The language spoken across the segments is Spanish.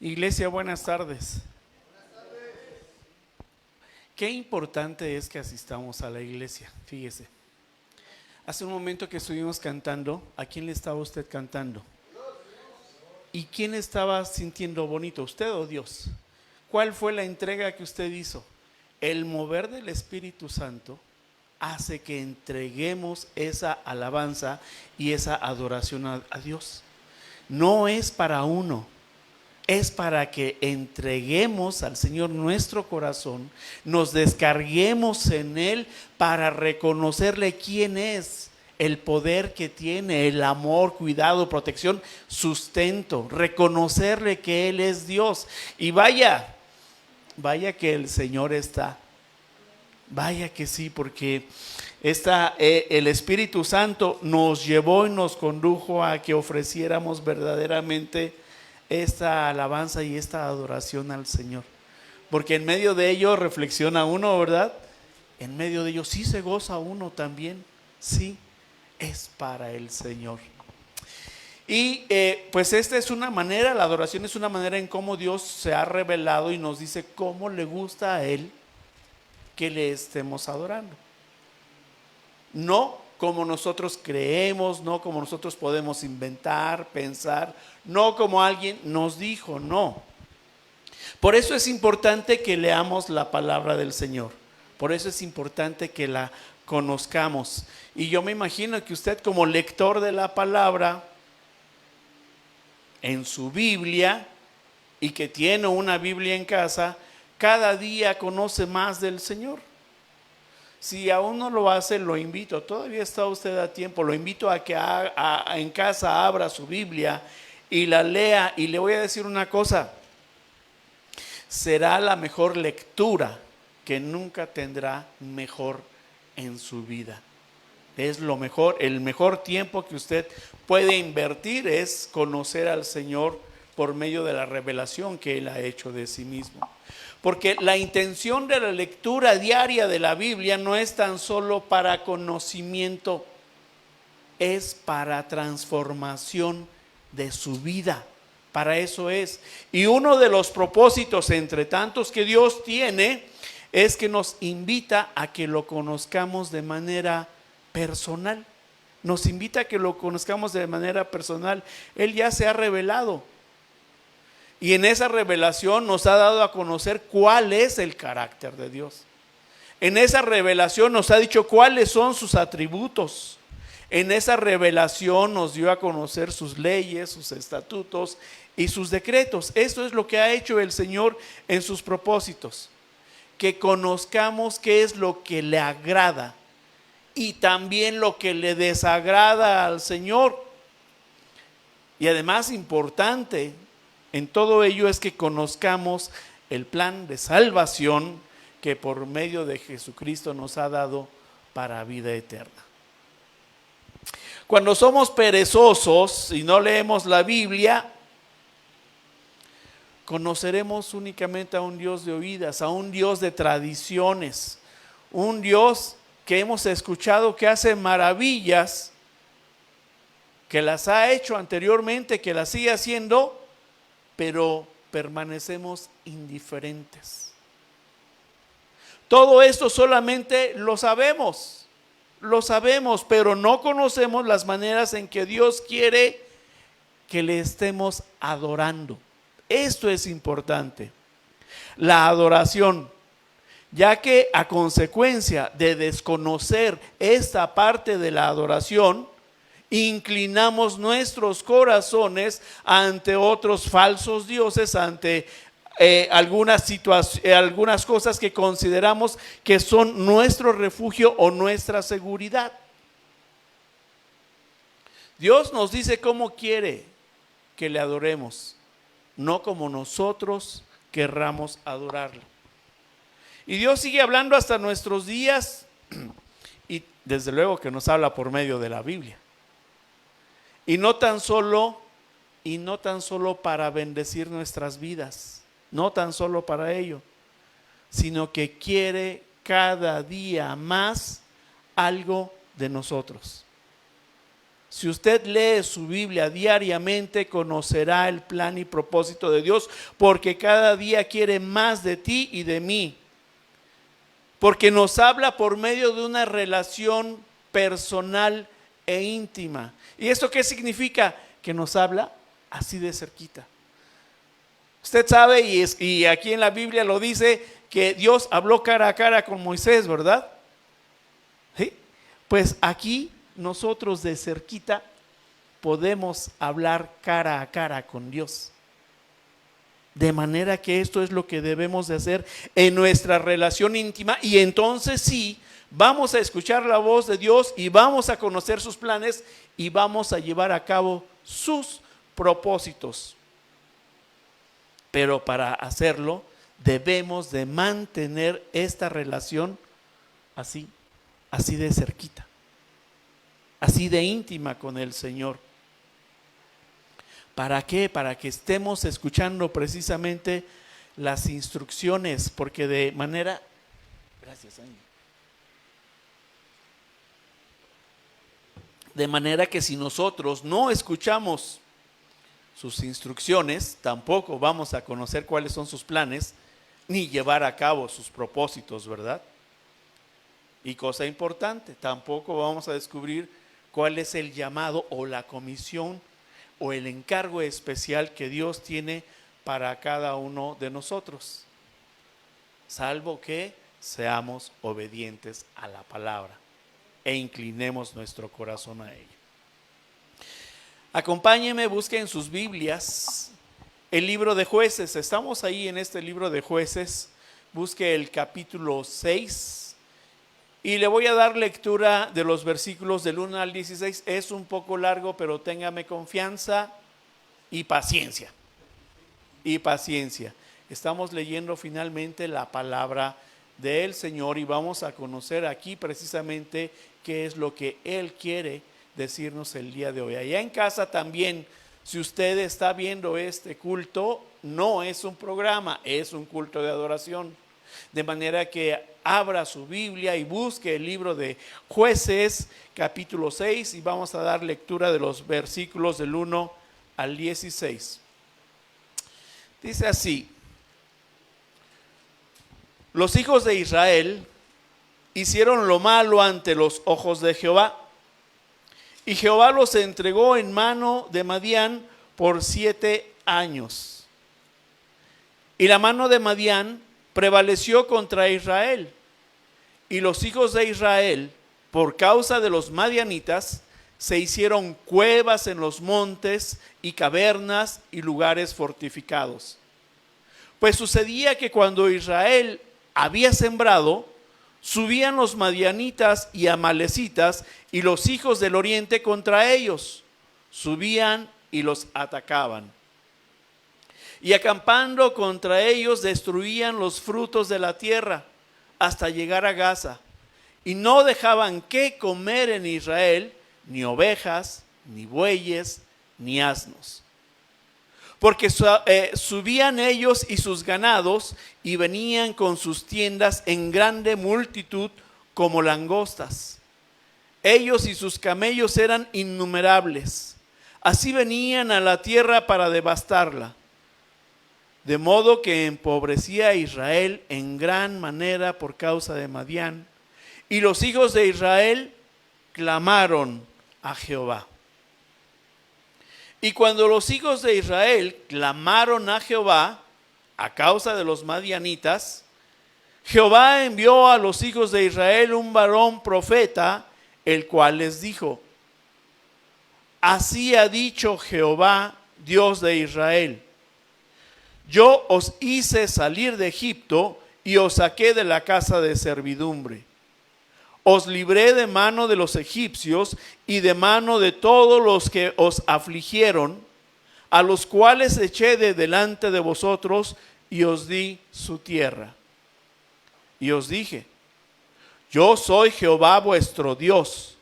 Iglesia, buenas tardes. Qué importante es que asistamos a la iglesia. Fíjese, hace un momento que estuvimos cantando, ¿a quién le estaba usted cantando? ¿Y quién estaba sintiendo bonito, usted o Dios? ¿Cuál fue la entrega que usted hizo? El mover del Espíritu Santo hace que entreguemos esa alabanza y esa adoración a Dios. No es para uno, es para que entreguemos al Señor nuestro corazón, nos descarguemos en Él para reconocerle quién es, el poder que tiene, el amor, cuidado, protección, sustento, reconocerle que Él es Dios. Y vaya que el Señor está, vaya que sí, porque el Espíritu Santo nos llevó y nos condujo a que ofreciéramos verdaderamente esta alabanza y esta adoración al Señor, porque en medio de ello reflexiona uno, ¿verdad? En medio de ello sí se goza uno también, sí, es para el Señor. Y pues esta es una manera, la adoración es una manera en cómo Dios se ha revelado y nos dice cómo le gusta a Él que le estemos adorando. No como nosotros creemos, no como nosotros podemos inventar, pensar, no como alguien nos dijo, no. Por eso es importante que leamos la palabra del Señor, por eso es importante que la conozcamos. Y yo me imagino que usted, como lector de la palabra en su Biblia, y que tiene una Biblia en casa, cada día conoce más del Señor. Si aún no lo hace, lo invito, todavía está usted a tiempo, lo invito a que en casa abra su Biblia y la lea. Y le voy a decir una cosa, será la mejor lectura que nunca tendrá mejor en su vida. Es lo mejor, el mejor tiempo que usted puede invertir es conocer al Señor por medio de la revelación que Él ha hecho de sí mismo. Porque la intención de la lectura diaria de la Biblia no es tan solo para conocimiento, es para transformación de su vida. Para eso es. Y uno de los propósitos entre tantos que Dios tiene es que nos invita a que lo conozcamos de manera personal. Nos invita a que lo conozcamos de manera personal. Él ya se ha revelado. Y en esa revelación nos ha dado a conocer cuál es el carácter de Dios. En esa revelación nos ha dicho cuáles son sus atributos. En esa revelación nos dio a conocer sus leyes, sus estatutos y sus decretos. Esto es lo que ha hecho el Señor en sus propósitos. Que conozcamos qué es lo que le agrada y también lo que le desagrada al Señor. Y además, importante en todo ello es que conozcamos el plan de salvación que por medio de Jesucristo nos ha dado para vida eterna. Cuando somos perezosos y no leemos la Biblia, conoceremos únicamente a un Dios de oídas, a un Dios de tradiciones, un Dios que hemos escuchado que hace maravillas, que las ha hecho anteriormente, que las sigue haciendo, pero permanecemos indiferentes. Todo esto solamente lo sabemos, pero no conocemos las maneras en que Dios quiere que le estemos adorando. Esto es importante, la adoración, ya que a consecuencia de desconocer esta parte de la adoración, inclinamos nuestros corazones ante otros falsos dioses, ante algunas cosas que consideramos que son nuestro refugio o nuestra seguridad. Dios nos dice cómo quiere que le adoremos, no como nosotros querramos adorarlo. Y Dios sigue hablando hasta nuestros días y desde luego que nos habla por medio de la Biblia. Y no tan solo para bendecir nuestras vidas, no tan solo para ello, sino que quiere cada día más algo de nosotros. Si usted lee su Biblia diariamente, conocerá el plan y propósito de Dios, porque cada día quiere más de ti y de mí. Porque nos habla por medio de una relación personal e íntima. ¿Y esto qué significa? Que nos habla así de cerquita. Usted sabe, y aquí en la Biblia lo dice, que Dios habló cara a cara con Moisés, ¿verdad? ¿Sí? Pues aquí nosotros de cerquita podemos hablar cara a cara con Dios. De manera que esto es lo que debemos de hacer en nuestra relación íntima, y entonces sí, vamos a escuchar la voz de Dios y vamos a conocer sus planes y vamos a llevar a cabo sus propósitos. Pero para hacerlo debemos de mantener esta relación así de cerquita, así de íntima con el Señor. ¿Para qué? Para que estemos escuchando precisamente las instrucciones, porque de manera, gracias Ángel, de manera que si nosotros no escuchamos sus instrucciones, tampoco vamos a conocer cuáles son sus planes, ni llevar a cabo sus propósitos, ¿verdad? Y cosa importante, tampoco vamos a descubrir cuál es el llamado o la comisión o el encargo especial que Dios tiene para cada uno de nosotros, salvo que seamos obedientes a la palabra e inclinemos nuestro corazón a ella. Acompáñenme, busquen sus Biblias el libro de Jueces. Estamos ahí en este libro de Jueces. Busque el capítulo 6 y le voy a dar lectura de los versículos del 1 al 16. Es un poco largo, pero téngame confianza y paciencia. Y paciencia. Estamos leyendo finalmente la palabra del Señor y vamos a conocer aquí precisamente qué es lo que Él quiere decirnos el día de hoy. Allá en casa también, si usted está viendo este culto, no es un programa, es un culto de adoración. De manera que abra su Biblia y busque el libro de Jueces, capítulo 6, y vamos a dar lectura de los versículos del 1 al 16. Dice así: los hijos de Israel hicieron lo malo ante los ojos de Jehová, y Jehová los entregó en mano de Madián por 7 años. Y la mano de Madián prevaleció contra Israel, y los hijos de Israel, por causa de los madianitas, se hicieron cuevas en los montes y cavernas y lugares fortificados. Pues sucedía que cuando Israel había sembrado, subían los madianitas y amalecitas y los hijos del oriente contra ellos, subían y los atacaban. Y acampando contra ellos destruían los frutos de la tierra hasta llegar a Gaza, y no dejaban que comer en Israel ni ovejas, ni bueyes, ni asnos. Porque subían ellos y sus ganados y venían con sus tiendas en grande multitud como langostas. Ellos y sus camellos eran innumerables. Así venían a la tierra para devastarla. De modo que empobrecía a Israel en gran manera por causa de Madián. Y los hijos de Israel clamaron a Jehová. Y cuando los hijos de Israel clamaron a Jehová a causa de los madianitas, Jehová envió a los hijos de Israel un varón profeta, el cual les dijo: así ha dicho Jehová, Dios de Israel: yo os hice salir de Egipto y os saqué de la casa de servidumbre. Os libré de mano de los egipcios y de mano de todos los que os afligieron, a los cuales eché de delante de vosotros y os di su tierra. Y os dije: yo soy Jehová vuestro Dios.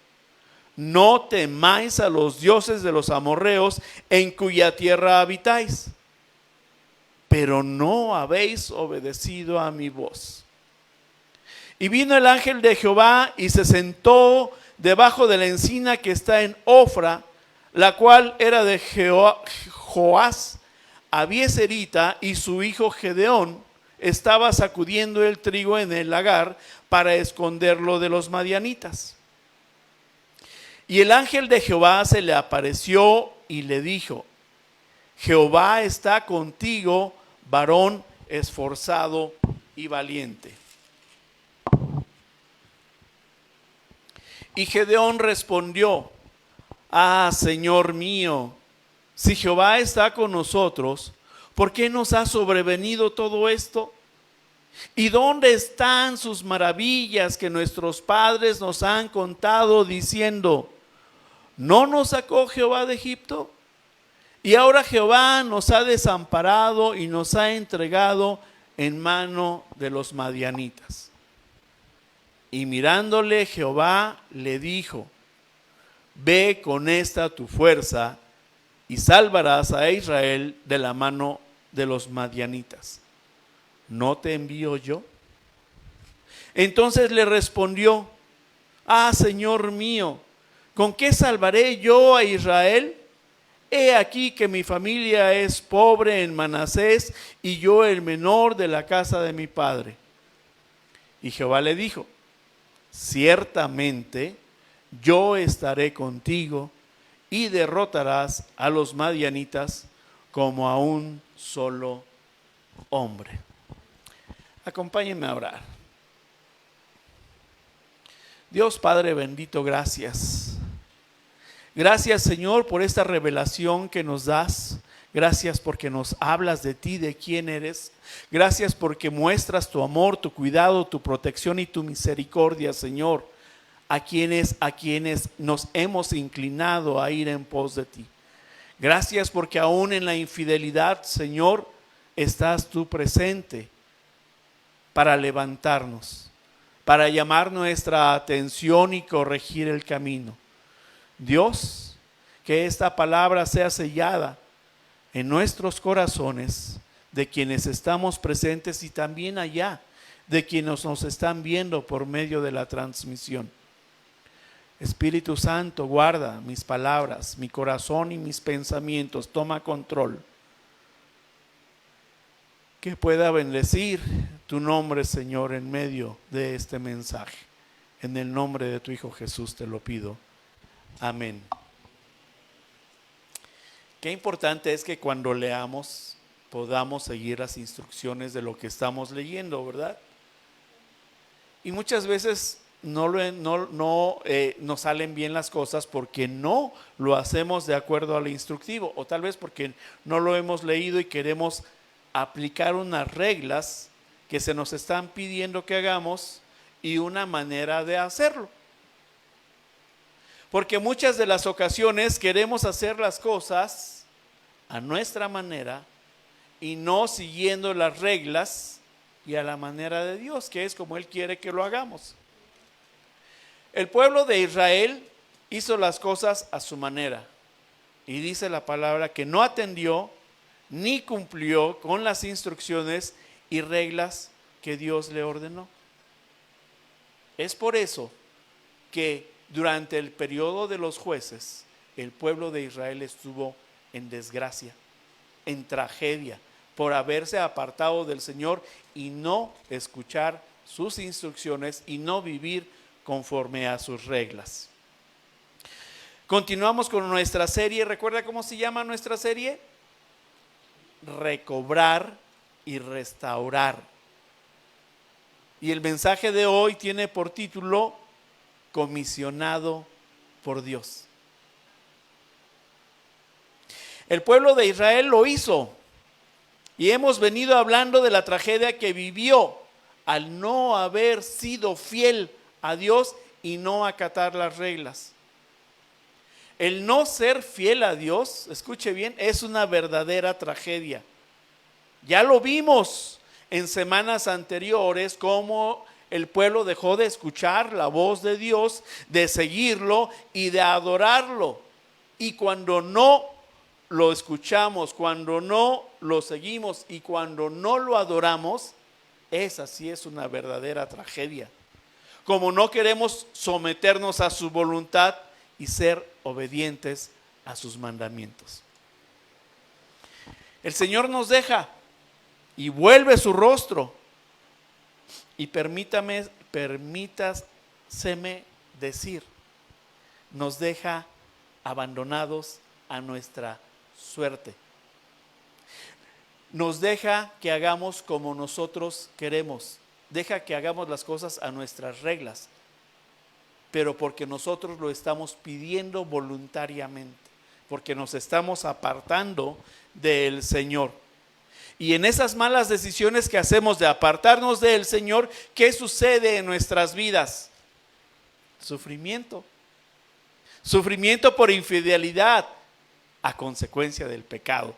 No temáis a los dioses de los amorreos en cuya tierra habitáis. Pero no habéis obedecido a mi voz. Y vino el ángel de Jehová y se sentó debajo de la encina que está en Ofra, la cual era de Joás Abieserita, y su hijo Gedeón estaba sacudiendo el trigo en el lagar para esconderlo de los madianitas. Y el ángel de Jehová se le apareció y le dijo: Jehová está contigo, varón esforzado y valiente. Y Gedeón respondió: Ah, Señor mío, si Jehová está con nosotros, ¿por qué nos ha sobrevenido todo esto? ¿Y dónde están sus maravillas que nuestros padres nos han contado diciendo: ¿no nos sacó Jehová de Egipto? Y ahora Jehová nos ha desamparado y nos ha entregado en mano de los madianitas. Y mirándole Jehová le dijo: Ve con esta tu fuerza y salvarás a Israel de la mano de los madianitas. ¿No te envío yo? Entonces le respondió: Ah, Señor mío, ¿con qué salvaré yo a Israel? He aquí que mi familia es pobre en Manasés y yo el menor de la casa de mi padre. Y Jehová le dijo: Ciertamente yo estaré contigo y derrotarás a los madianitas como a un solo hombre. Acompáñenme a orar. Dios Padre bendito, gracias. Gracias, Señor, por esta revelación que nos das. Gracias porque nos hablas de ti, de quién eres. Gracias porque muestras tu amor, tu cuidado, tu protección y tu misericordia, Señor, a quienes nos hemos inclinado a ir en pos de ti. Gracias porque aún en la infidelidad, Señor, estás tú presente para levantarnos, para llamar nuestra atención y corregir el camino. Dios, que esta palabra sea sellada en nuestros corazones de quienes estamos presentes y también allá de quienes nos están viendo por medio de la transmisión. Espíritu Santo, guarda mis palabras, mi corazón y mis pensamientos, toma control. Que pueda bendecir tu nombre, Señor, en medio de este mensaje. En el nombre de tu Hijo Jesús te lo pido. Amén. Qué importante es que cuando leamos podamos seguir las instrucciones de lo que estamos leyendo, ¿verdad? Y muchas veces no nos salen bien las cosas porque no lo hacemos de acuerdo al instructivo, o tal vez porque no lo hemos leído y queremos aplicar unas reglas que se nos están pidiendo que hagamos y una manera de hacerlo. Porque muchas de las ocasiones queremos hacer las cosas a nuestra manera y no siguiendo las reglas y a la manera de Dios, que es como Él quiere que lo hagamos. El pueblo de Israel hizo las cosas a su manera y dice la palabra que no atendió ni cumplió con las instrucciones y reglas que Dios le ordenó. Es por eso que durante el periodo de los jueces, el pueblo de Israel estuvo en desgracia, en tragedia, por haberse apartado del Señor y no escuchar sus instrucciones y no vivir conforme a sus reglas. Continuamos con nuestra serie. ¿Recuerda cómo se llama nuestra serie? Recobrar y restaurar. Y el mensaje de hoy tiene por título: Comisionado por Dios. El pueblo de Israel lo hizo y hemos venido hablando de la tragedia que vivió al no haber sido fiel a Dios y no acatar las reglas. El no ser fiel a Dios, escuche bien, es una verdadera tragedia. Ya lo vimos en semanas anteriores cómo el pueblo dejó de escuchar la voz de Dios, de seguirlo y de adorarlo. Y cuando no lo escuchamos, cuando no lo seguimos y cuando no lo adoramos, esa sí es una verdadera tragedia. Como no queremos someternos a su voluntad y ser obedientes a sus mandamientos. El Señor nos deja y vuelve su rostro. Y permítaseme decir, nos deja abandonados a nuestra suerte. Nos deja que hagamos como nosotros queremos. Deja que hagamos las cosas a nuestras reglas, pero porque nosotros lo estamos pidiendo voluntariamente, porque nos estamos apartando del Señor. Y en esas malas decisiones que hacemos de apartarnos del Señor, ¿qué sucede en nuestras vidas? Sufrimiento. Sufrimiento por infidelidad a consecuencia del pecado.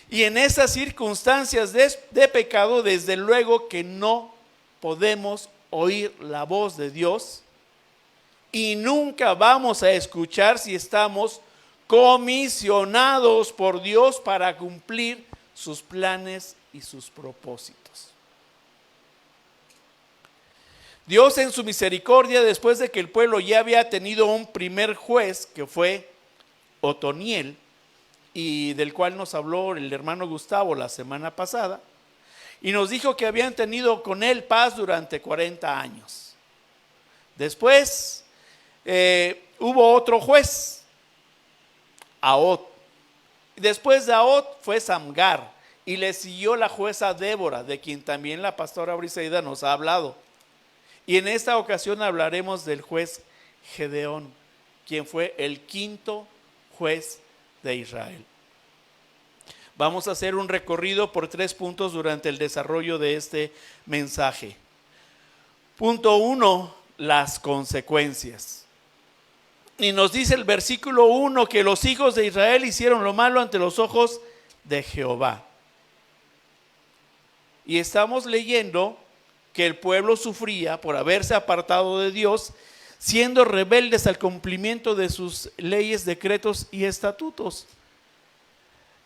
Y en esas circunstancias de pecado, desde luego que no podemos oír la voz de Dios y nunca vamos a escuchar si estamos comisionados por Dios para cumplir sus planes y sus propósitos. Dios en su misericordia, después de que el pueblo ya había tenido un primer juez, que fue Otoniel, y del cual nos habló el hermano Gustavo la semana pasada, y nos dijo que habían tenido con él paz durante 40 años. Después hubo otro juez, Ahot. Después de Ahot fue Samgar, y le siguió la jueza Débora, de quien también la pastora Briseida nos ha hablado. Y en esta ocasión hablaremos del juez Gedeón, quien fue el quinto juez de Israel. Vamos a hacer un recorrido por 3 puntos durante el desarrollo de este mensaje. Punto 1, las consecuencias. Y nos dice el versículo 1 que los hijos de Israel hicieron lo malo ante los ojos de Jehová. Y estamos leyendo que el pueblo sufría por haberse apartado de Dios, siendo rebeldes al cumplimiento de sus leyes, decretos y estatutos.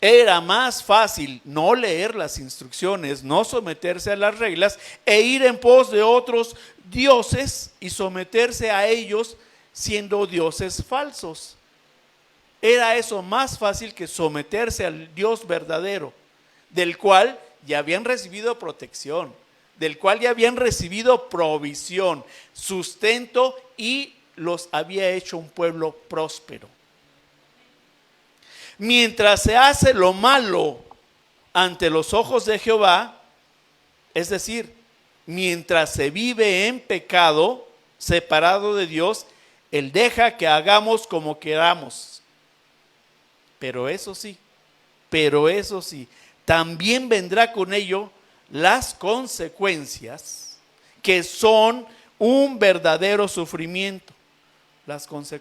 Era más fácil no leer las instrucciones, no someterse a las reglas e ir en pos de otros dioses y someterse a ellos siendo dioses falsos. Era eso más fácil que someterse al Dios verdadero, del cual ya habían recibido protección, del cual ya habían recibido provisión, sustento y los había hecho un pueblo próspero. Mientras se hace lo malo ante los ojos de Jehová, es decir, mientras se vive en pecado, separado de Dios, Él deja que hagamos como queramos. Pero eso sí, también vendrá con ello las consecuencias, que son un verdadero sufrimiento.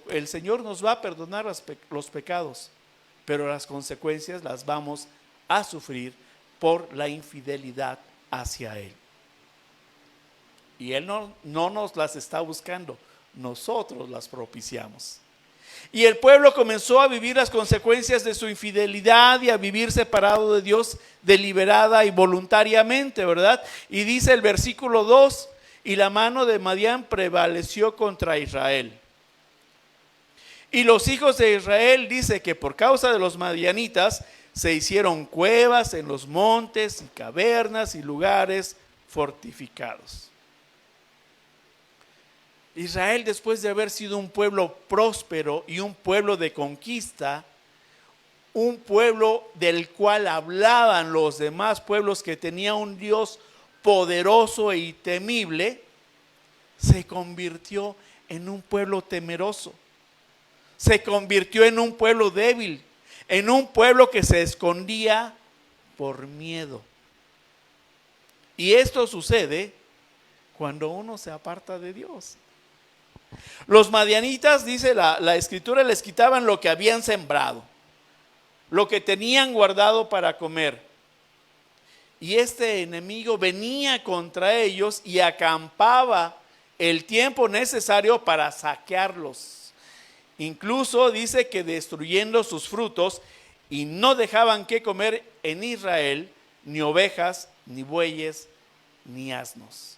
El Señor nos va a perdonar los pecados, pero las consecuencias las vamos a sufrir por la infidelidad hacia Él. Y Él no nos las está buscando, nosotros las propiciamos. Y el pueblo comenzó a vivir las consecuencias de su infidelidad y a vivir separado de Dios deliberada y voluntariamente, ¿verdad? Y dice el versículo 2, y la mano de Madián prevaleció contra Israel. Y los hijos de Israel, dice que por causa de los madianitas se hicieron cuevas en los montes y cavernas y lugares fortificados. Israel, después de haber sido un pueblo próspero y un pueblo de conquista, un pueblo del cual hablaban los demás pueblos que tenía un Dios poderoso y temible, se convirtió en un pueblo temeroso. Se convirtió en un pueblo débil, en un pueblo que se escondía por miedo. Y esto sucede cuando uno se aparta de Dios. Los madianitas, dice la escritura, les quitaban lo que habían sembrado, lo que tenían guardado para comer. Y este enemigo venía contra ellos y acampaba el tiempo necesario para saquearlos. Incluso dice que destruyendo sus frutos, y no dejaban que comer en Israel ni ovejas, ni bueyes, ni asnos.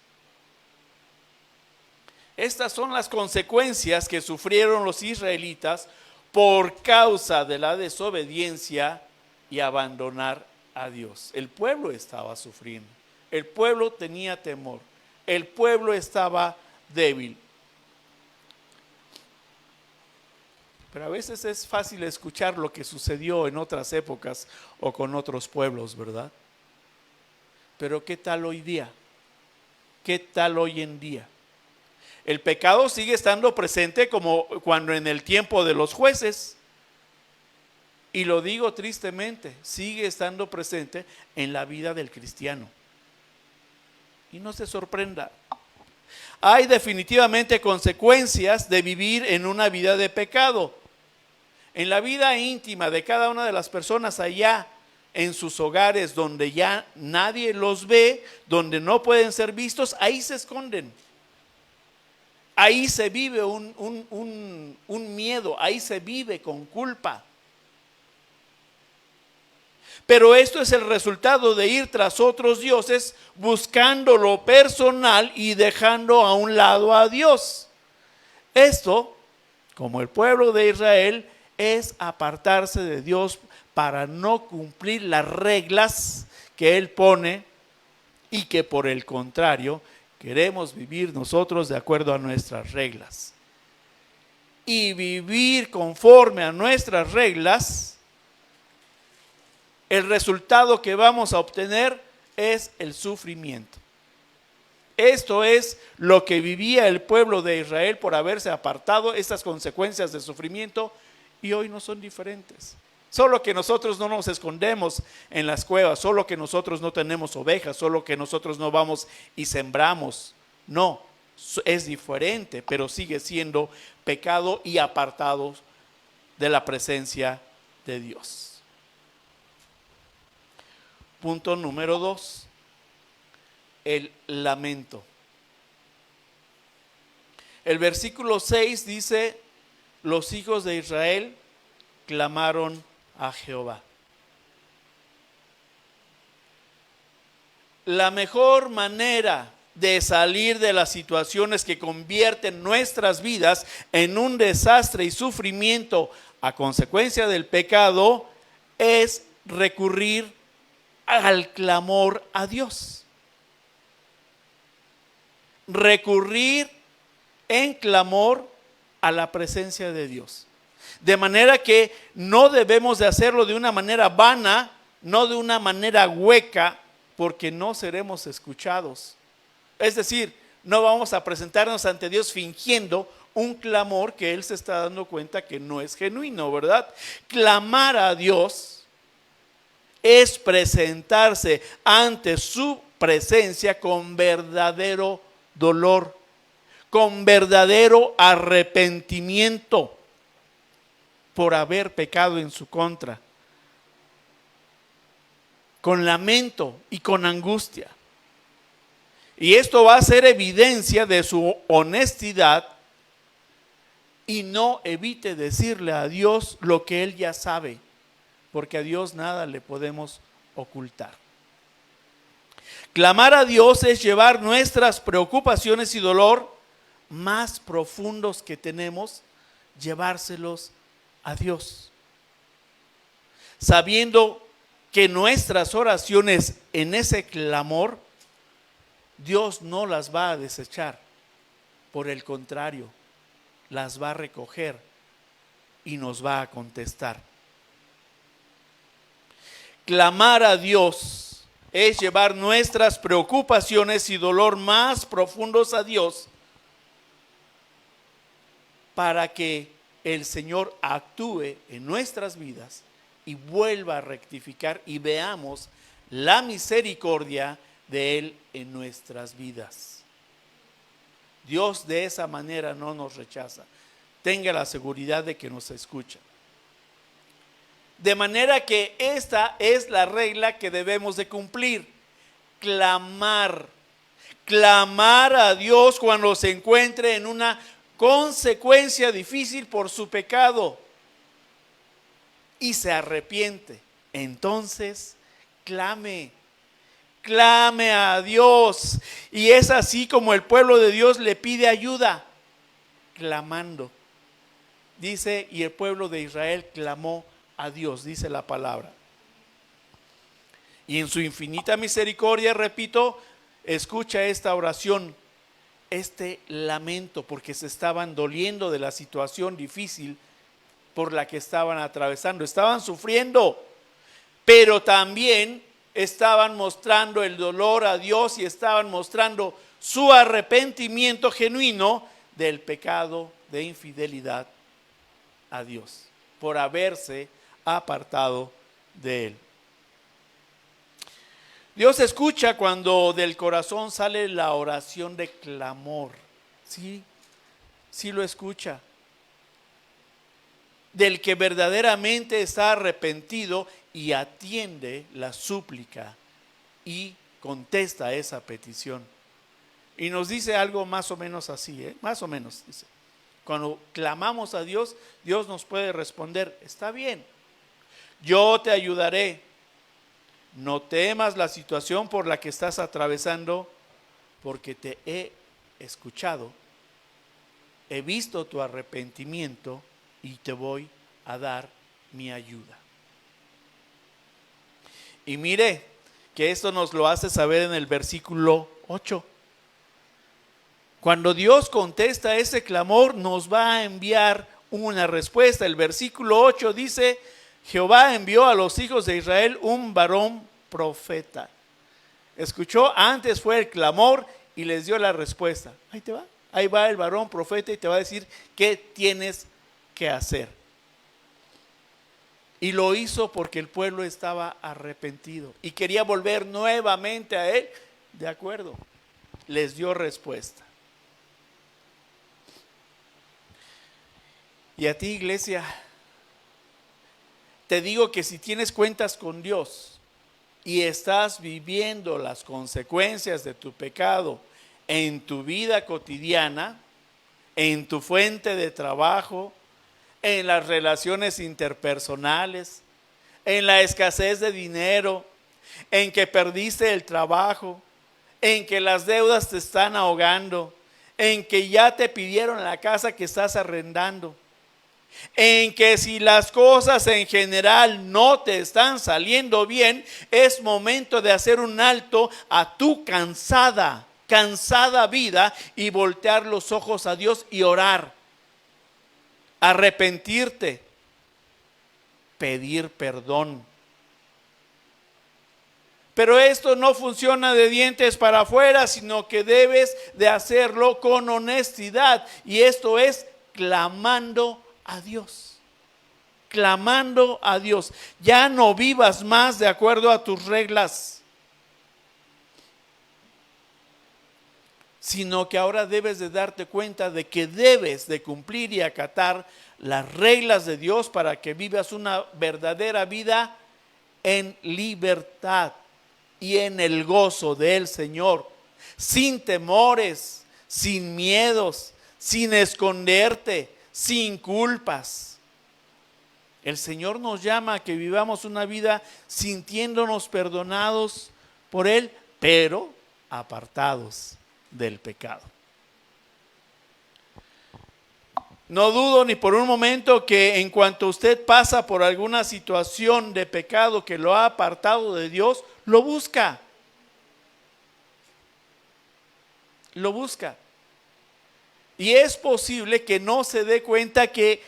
Estas son las consecuencias que sufrieron los israelitas por causa de la desobediencia y abandonar a Dios. El pueblo estaba sufriendo, el pueblo tenía temor, el pueblo estaba débil. Pero a veces es fácil escuchar lo que sucedió en otras épocas o con otros pueblos, ¿verdad? Pero ¿qué tal hoy día? ¿Qué tal hoy en día? El pecado sigue estando presente como cuando en el tiempo de los jueces. Y lo digo tristemente, sigue estando presente en la vida del cristiano. Y no se sorprenda. Hay definitivamente consecuencias de vivir en una vida de pecado. En la vida íntima de cada una de las personas allá en sus hogares, donde ya nadie los ve, donde no pueden ser vistos, ahí se esconden. Ahí se vive un miedo, ahí se vive con culpa. Pero esto es el resultado de ir tras otros dioses, buscando lo personal y dejando a un lado a Dios. Esto, como el pueblo de Israel, es apartarse de Dios para no cumplir las reglas que Él pone y que por el contrario queremos vivir nosotros de acuerdo a nuestras reglas. Y vivir conforme a nuestras reglas, el resultado que vamos a obtener es el sufrimiento. Esto es lo que vivía el pueblo de Israel por haberse apartado, estas consecuencias de sufrimiento, y hoy no son diferentes. Solo que nosotros no nos escondemos en las cuevas, solo que nosotros no tenemos ovejas, solo que nosotros no vamos y sembramos. No, es diferente, pero sigue siendo pecado y apartados de la presencia de Dios. Punto número 2, el lamento. El versículo 6 dice: los hijos de Israel clamaron a Jehová. La mejor manera de salir de las situaciones que convierten nuestras vidas en un desastre y sufrimiento a consecuencia del pecado es recurrir al clamor a Dios. Recurrir en clamor a la presencia de Dios. De manera que no debemos de hacerlo de una manera vana, no de una manera hueca, porque no seremos escuchados. Es decir, no vamos a presentarnos ante Dios fingiendo un clamor que Él se está dando cuenta que no es genuino, ¿verdad? Clamar a Dios es presentarse ante su presencia con verdadero dolor, con verdadero arrepentimiento por haber pecado en su contra, con lamento y con angustia. Y esto va a ser evidencia de su honestidad, y no evite decirle a Dios lo que Él ya sabe, porque a Dios nada le podemos ocultar. Clamar a Dios es llevar nuestras preocupaciones y dolor más profundos que tenemos, llevárselos a Dios, sabiendo que nuestras oraciones en ese clamor, Dios no las va a desechar, por el contrario, las va a recoger y nos va a contestar. Clamar a Dios es llevar nuestras preocupaciones y dolor más profundos a Dios para que el Señor actúe en nuestras vidas y vuelva a rectificar y veamos la misericordia de Él en nuestras vidas. Dios de esa manera no nos rechaza. Tenga la seguridad de que nos escucha. De manera que esta es la regla que debemos de cumplir: clamar a Dios cuando se encuentre en una consecuencia difícil por su pecado y se arrepiente. Entonces clame a Dios, y es así como el pueblo de Dios le pide ayuda, clamando. dice, y el pueblo de Israel clamó a Dios, dice la palabra. Y en su infinita misericordia, repito, escucha esta oración, este lamento, porque se estaban doliendo de la situación difícil por la que estaban atravesando. Estaban sufriendo, pero también estaban mostrando el dolor a Dios y estaban mostrando su arrepentimiento genuino del pecado de infidelidad a Dios, por haberse apartado de Él. Dios escucha cuando del corazón sale la oración de clamor. Sí, sí lo escucha. Del que verdaderamente está arrepentido y atiende la súplica y contesta esa petición. Y nos dice algo más o menos así, más o menos dice. Cuando clamamos a Dios, Dios nos puede responder, está bien, yo te ayudaré. No temas la situación por la que estás atravesando, porque te he escuchado, he visto tu arrepentimiento y te voy a dar mi ayuda. Y mire que esto nos lo hace saber en el versículo 8. Cuando Dios contesta ese clamor, nos va a enviar una respuesta. El versículo 8 dice, Jehová envió a los hijos de Israel un varón profeta. Escuchó, antes fue el clamor y les dio la respuesta. Ahí te va. Ahí va el varón profeta y te va a decir qué tienes que hacer. Y lo hizo porque el pueblo estaba arrepentido y quería volver nuevamente a Él. De acuerdo, les dio respuesta. Y a ti, iglesia, te digo que si tienes cuentas con Dios y estás viviendo las consecuencias de tu pecado en tu vida cotidiana, en tu fuente de trabajo, en las relaciones interpersonales, en la escasez de dinero, en que perdiste el trabajo, en que las deudas te están ahogando, en que ya te pidieron la casa que estás arrendando, en que si las cosas en general no te están saliendo bien, es momento de hacer un alto a tu cansada vida y voltear los ojos a Dios y orar, arrepentirte, pedir perdón. Pero esto no funciona de dientes para afuera, sino que debes de hacerlo con honestidad, y esto es clamando a Dios, clamando a Dios. Ya no vivas más de acuerdo a tus reglas, sino que ahora debes de darte cuenta de que debes de cumplir y acatar las reglas de Dios para que vivas una verdadera vida en libertad y en el gozo del Señor, sin temores, sin miedos, sin esconderte, sin culpas. El Señor nos llama a que vivamos una vida sintiéndonos perdonados por Él, pero apartados del pecado. No dudo ni por un momento que en cuanto usted pasa por alguna situación de pecado que lo ha apartado de Dios, lo busca. Lo busca. Y es posible que no se dé cuenta que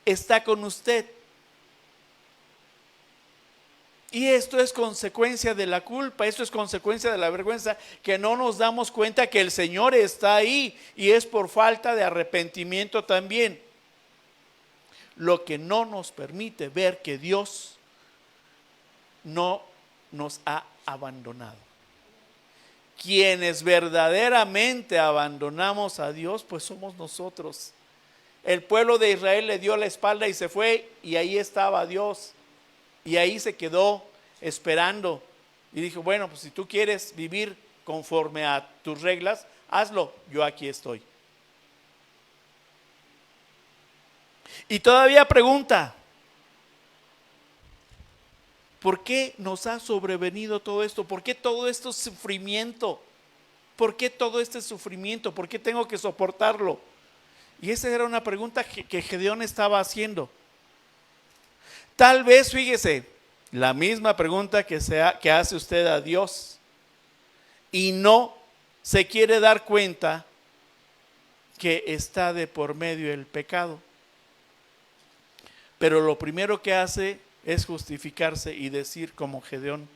está con usted. Y esto es consecuencia de la culpa, esto es consecuencia de la vergüenza, que no nos damos cuenta que el Señor está ahí, y es por falta de arrepentimiento también. Lo que no nos permite ver que Dios no nos ha abandonado. Quienes verdaderamente abandonamos a Dios, pues somos nosotros. El pueblo de Israel le dio la espalda y se fue, y ahí estaba Dios. Y ahí se quedó esperando. Y dijo, bueno, pues si tú quieres vivir conforme a tus reglas, hazlo, yo aquí estoy. Y todavía pregunta, ¿por qué nos ha sobrevenido todo esto? ¿Por qué todo esto sufrimiento? ¿Por qué todo este sufrimiento? ¿Por qué tengo que soportarlo? Y esa era una pregunta que Gedeón estaba haciendo. Tal vez, fíjese, la misma pregunta que hace usted a Dios y no se quiere dar cuenta que está de por medio el pecado. Pero lo primero que hace es justificarse y decir como Gedeón: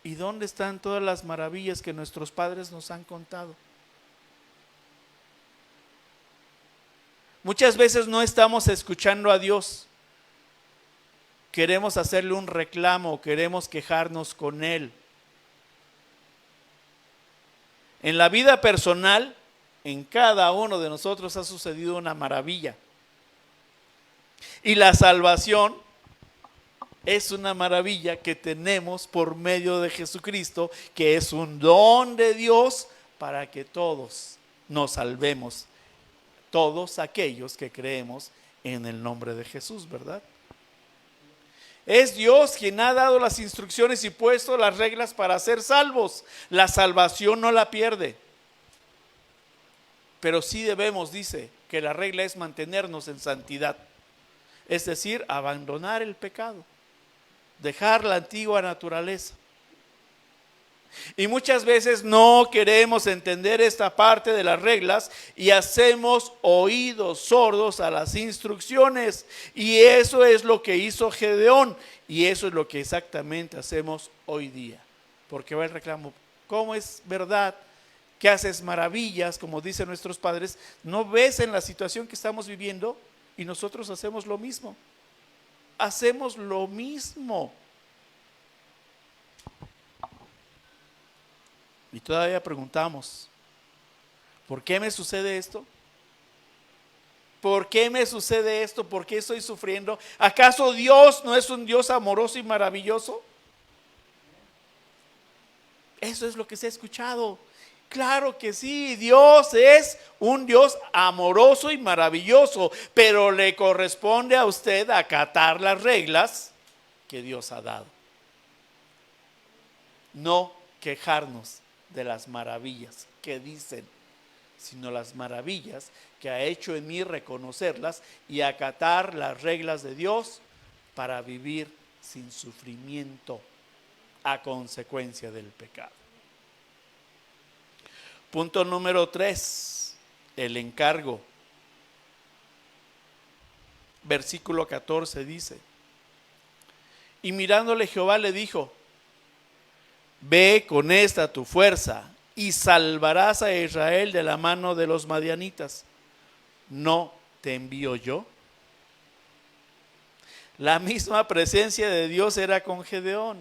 ¿y dónde están todas las maravillas que nuestros padres nos han contado? Muchas veces no estamos escuchando a Dios. Queremos hacerle un reclamo, queremos quejarnos con Él. En la vida personal, en cada uno de nosotros ha sucedido una maravilla. Y la salvación es una maravilla que tenemos por medio de Jesucristo, que es un don de Dios para que todos nos salvemos. Todos aquellos que creemos en el nombre de Jesús, ¿verdad? Es Dios quien ha dado las instrucciones y puesto las reglas para ser salvos. La salvación no la pierde. Pero sí debemos, dice, que la regla es mantenernos en santidad. Es decir, abandonar el pecado, dejar la antigua naturaleza. Y muchas veces no queremos entender esta parte de las reglas y hacemos oídos sordos a las instrucciones. Y eso es lo que hizo Gedeón, y eso es lo que exactamente hacemos hoy día. Porque va el reclamo: ¿cómo es verdad que haces maravillas, como dicen nuestros padres? ¿No ves en la situación que estamos viviendo? Y nosotros hacemos lo mismo. Hacemos lo mismo. Y todavía preguntamos: ¿por qué me sucede esto? ¿Por qué me sucede esto? ¿Por qué estoy sufriendo? ¿Acaso Dios no es un Dios amoroso y maravilloso? Eso es lo que se ha escuchado. Claro que sí, Dios es un Dios amoroso y maravilloso, pero le corresponde a usted acatar las reglas que Dios ha dado. No quejarnos de las maravillas que dicen, sino las maravillas que ha hecho en mí, reconocerlas y acatar las reglas de Dios para vivir sin sufrimiento a consecuencia del pecado. Punto número 3, el encargo. Versículo 14 dice: y mirándole Jehová le dijo: ve con esta tu fuerza y salvarás a Israel de la mano de los madianitas. ¿No te envío yo? La misma presencia de Dios era con Gedeón.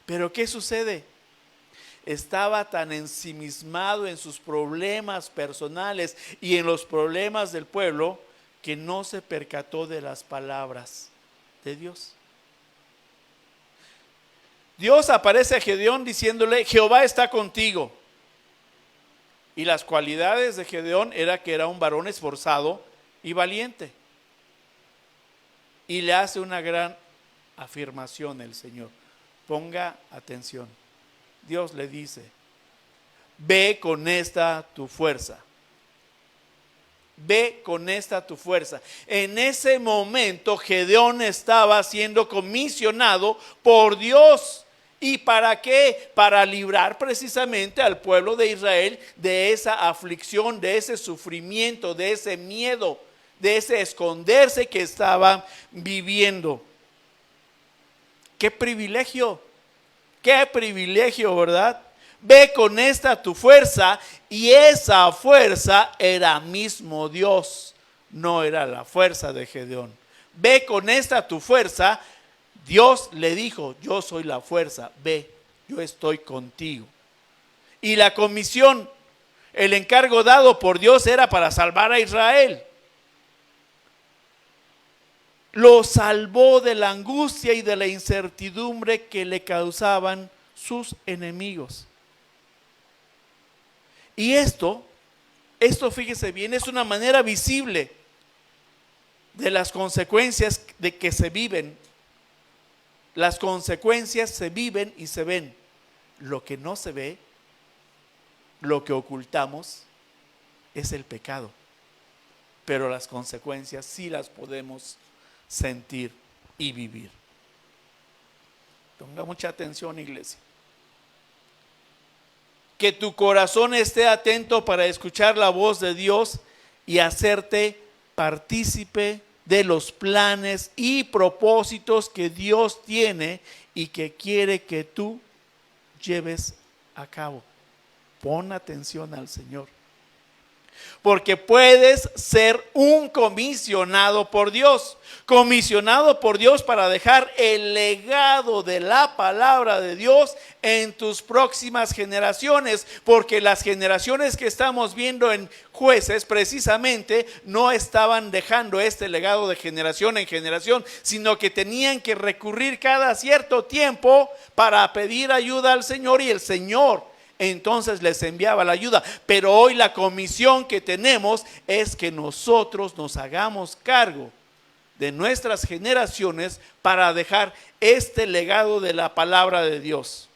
Pero ¿qué sucede? Estaba tan ensimismado en sus problemas personales y en los problemas del pueblo que no se percató de las palabras de Dios. Dios aparece a Gedeón diciéndole: Jehová está contigo. Y las cualidades de Gedeón era que era un varón esforzado y valiente. Y le hace una gran afirmación el Señor. Ponga atención. Dios le dice: ve con esta tu fuerza. Ve con esta tu fuerza. En ese momento Gedeón estaba siendo comisionado por Dios. ¿Y para qué? Para librar precisamente al pueblo de Israel de esa aflicción, de ese sufrimiento, de ese miedo, de ese esconderse que estaban viviendo. ¡Qué privilegio! ¡Qué privilegio!, ¿verdad? Ve con esta tu fuerza, y esa fuerza era mismo Dios, no era la fuerza de Gedeón. Ve con esta tu fuerza. Dios le dijo: yo soy la fuerza, ve, yo estoy contigo. Y la comisión, el encargo dado por Dios era para salvar a Israel. Lo salvó de la angustia y de la incertidumbre que le causaban sus enemigos. Y esto fíjese bien, es una manera visible de las consecuencias de que se viven. Las consecuencias se viven y se ven. Lo que no se ve, lo que ocultamos, es el pecado. pero las consecuencias sí las podemos sentir y vivir. Ponga mucha atención, iglesia. Que tu corazón esté atento para escuchar la voz de Dios y hacerte partícipe de los planes y propósitos que Dios tiene y que quiere que tú lleves a cabo. Pon atención al Señor. Porque puedes ser un comisionado por Dios. Comisionado por Dios para dejar el legado de la palabra de Dios en tus próximas generaciones. Porque las generaciones que estamos viendo en Jueces precisamente no estaban dejando este legado de generación en generación, sino que tenían que recurrir cada cierto tiempo para pedir ayuda al Señor, y el Señor entonces les enviaba la ayuda. Pero hoy la comisión que tenemos es que nosotros nos hagamos cargo de nuestras generaciones para dejar este legado de la palabra de Dios.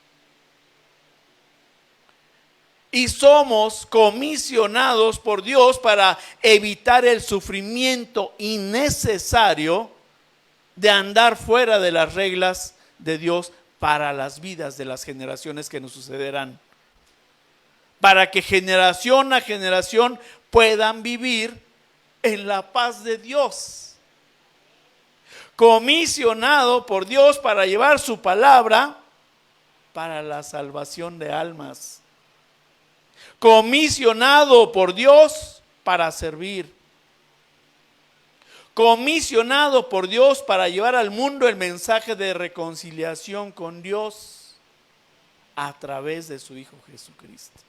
Y somos comisionados por Dios para evitar el sufrimiento innecesario de andar fuera de las reglas de Dios para las vidas de las generaciones que nos sucederán. Para que generación a generación puedan vivir en la paz de Dios. Comisionado por Dios para llevar su palabra para la salvación de almas. Comisionado por Dios para servir. Comisionado por Dios para llevar al mundo el mensaje de reconciliación con Dios a través de su Hijo Jesucristo.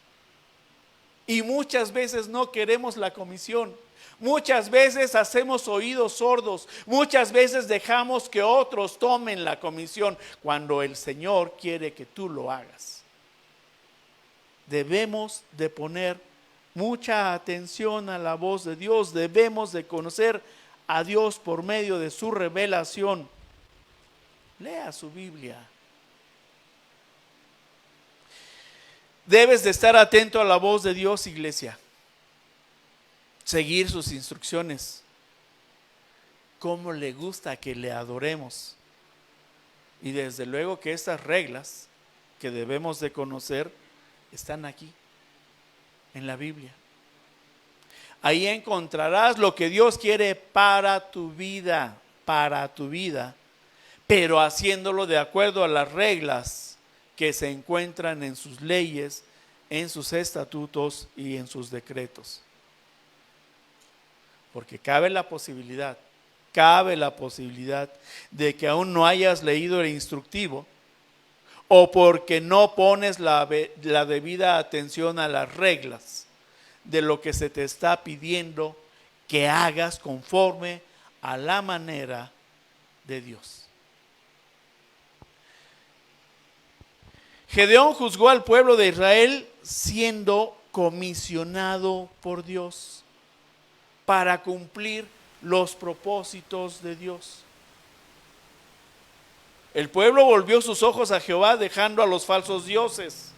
Y muchas veces no queremos la comisión. Muchas veces hacemos oídos sordos. Muchas veces dejamos que otros tomen la comisión cuando el Señor quiere que tú lo hagas. Debemos de poner mucha atención a la voz de Dios. Debemos de conocer a Dios por medio de su revelación. Lea su Biblia. Debes de estar atento a la voz de Dios, iglesia. Seguir sus instrucciones. Cómo le gusta que le adoremos. Y desde luego que estas reglas que debemos de conocer están aquí, en la Biblia. Ahí encontrarás lo que Dios quiere para tu vida, pero haciéndolo de acuerdo a las reglas que se encuentran en sus leyes, en sus estatutos y en sus decretos. Porque cabe la posibilidad de que aún no hayas leído el instructivo, o porque no pones la debida atención a las reglas de lo que se te está pidiendo que hagas conforme a la manera de Dios. Gedeón juzgó al pueblo de Israel siendo comisionado por Dios para cumplir los propósitos de Dios. El pueblo volvió sus ojos a Jehová, dejando a los falsos dioses,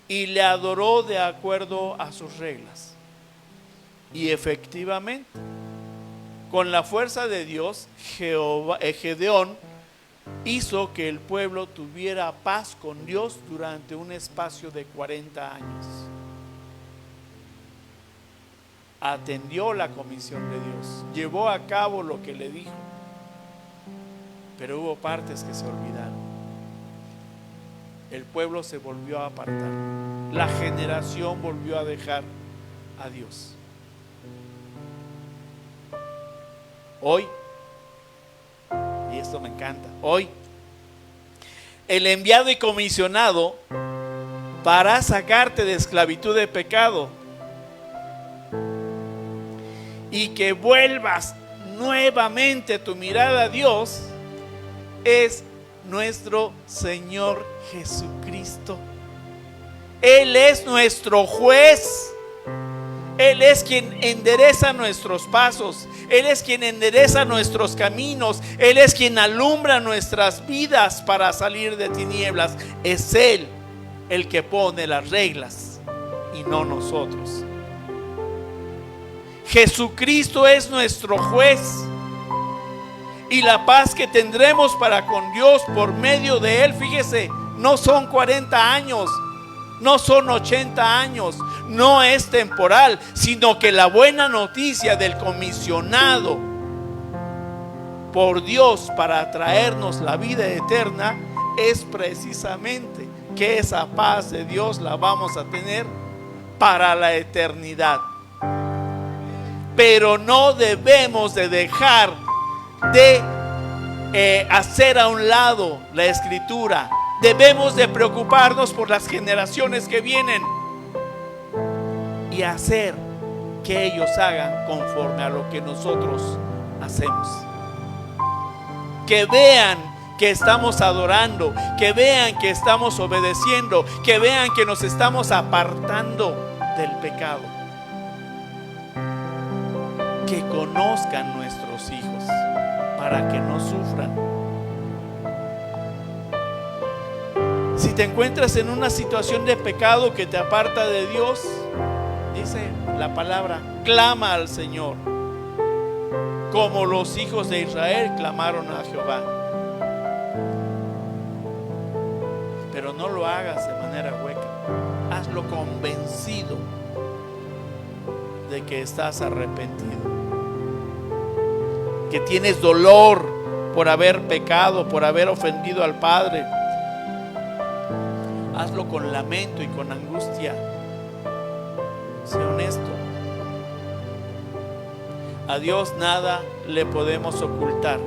y le adoró de acuerdo a sus reglas. Y efectivamente, con la fuerza de Dios, Gedeón hizo que el pueblo tuviera paz con Dios durante un espacio de 40 años. Atendió la comisión de Dios, llevó a cabo lo que le dijo, pero hubo partes que se olvidaron. El pueblo se volvió a apartar, la generación volvió a dejar a Dios. Hoy, y esto me encanta, hoy el enviado y comisionado para sacarte de esclavitud de pecado y que vuelvas nuevamente tu mirada a Dios es nuestro Señor Jesucristo. Él es nuestro juez. Él es quien endereza nuestros pasos. Él es quien endereza nuestros caminos. Él es quien alumbra nuestras vidas para salir de tinieblas. Es Él el que pone las reglas y no nosotros. Jesucristo es nuestro juez. Y la paz que tendremos para con Dios por medio de Él, fíjese, no son 40 años, no son 80 años, no es temporal, sino que la buena noticia del comisionado por Dios para traernos la vida eterna es precisamente que esa paz de Dios la vamos a tener para la eternidad. Pero no debemos de dejar de hacer a un lado la escritura. Debemos de preocuparnos por las generaciones que vienen y hacer que ellos hagan conforme a lo que nosotros hacemos. Que vean que estamos adorando, que vean que estamos obedeciendo, que vean que nos estamos apartando del pecado. Que conozcan nuestros hijos para que no sufran. Si te encuentras en una situación de pecado que te aparta de Dios, dice la palabra, clama al Señor, como los hijos de Israel clamaron a Jehová. Pero no lo hagas de manera hueca, hazlo convencido de que estás arrepentido, que tienes dolor por haber pecado, por haber ofendido al Padre. Hazlo con lamento y con angustia. Sé honesto. A Dios nada le podemos ocultar.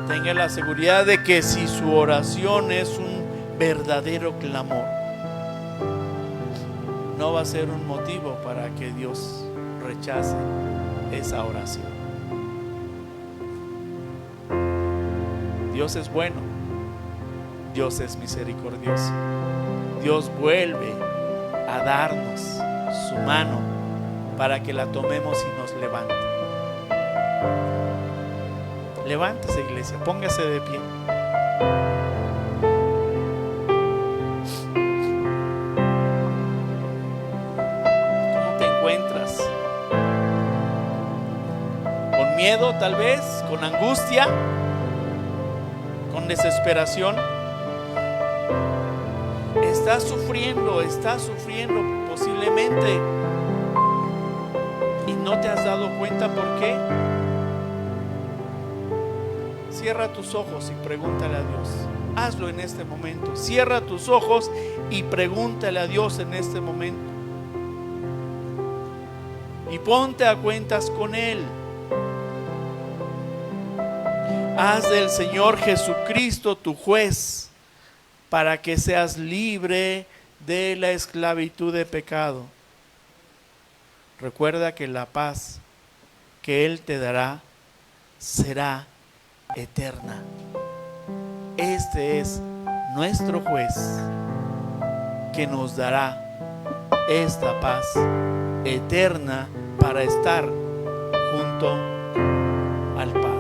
Tenga la seguridad de que si su oración es un verdadero clamor, no va a ser un motivo para que Dios rechace esa oración. Dios es bueno, Dios es misericordioso. Dios vuelve a darnos su mano para que la tomemos y nos levante. Levántese, iglesia, póngase de pie. ¿Cómo te encuentras? ¿Con miedo tal vez? ¿Con angustia? ¿Con desesperación? Estás sufriendo posiblemente y no te has dado cuenta por qué. Cierra tus ojos y pregúntale a Dios. Hazlo en este momento. Cierra tus ojos y pregúntale a Dios en este momento. Y ponte a cuentas con Él. Haz del Señor Jesucristo tu juez para que seas libre de la esclavitud de pecado. Recuerda que la paz que Él te dará será eterna. Este es nuestro juez que nos dará esta paz eterna para estar junto al Padre.